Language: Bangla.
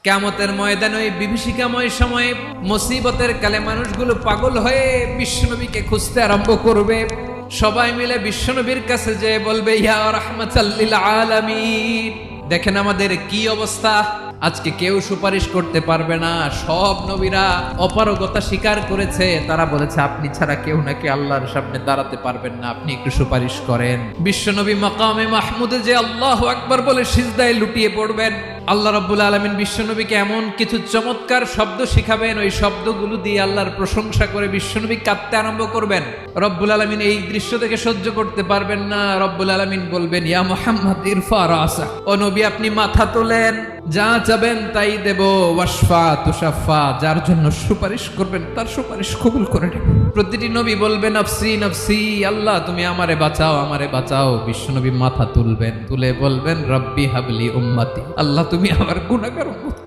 কিয়ামতের ময়দানে ওই বিভীষিকাময় সময়ে মুসিবতের কালে মানুষগুলো পাগল হয়ে বিশ্বনবীকে খুঁজতে আরম্ভ করবে। সবাই মিলে বিশ্বনবীর কাছে যেয়ে বলবে, ইয়া রাহমাতাল লিল আলামিন। দেখেন আমাদের কি অবস্থা, আজকে কেউ সুপারিশ করতে পারবে না। সব নবীরা অপারগতা স্বীকার করেছে, তারা বলেছে আপনি ছাড়া কেউ নাকি আল্লাহর সামনে দাঁড়াতে পারবেন না, আপনি একটু সুপারিশ করেন। বিশ্বনবী মাকামে মাহমুদে যে আল্লাহু আকবার বলে সিজদায় লুটিয়ে পড়বেন। আল্লাহ রাব্বুল আলামিন বিশ্বনবীকে এমন কিছু চমৎকার শব্দ শিখাবেন, ওই শব্দগুলো দিয়ে আল্লাহর প্রশংসা করে বিশ্বনবী কাঁদতে আরম্ভ করবেন। রব্বুল আলামিন এই দৃশ্য থেকে সহ্য করতে পারবেন না। রব্বুল আলামিন বলবেন, ইয়া মুহাম্মদ ইরফা রাসা, ও নবী আপনি মাথা তোলেন, যা চাবেন তাই দেব। ওয়াশফা তুশাফা, যার জন্য সুপারিশ করবেন তার সুপারিশ কবুল করে নেব। প্রতিটি নবী বলবেন নফসি নফসি, আল্লাহ তুমি আমারে বাঁচাও, আমারে বাঁচাও। বিশ্বনবী মাথা তুলবেন, তুলে বলবেন রব্বি হাবলি উম্মতি, আল্লাহ তুমি আমার গুনাহগার উম্মত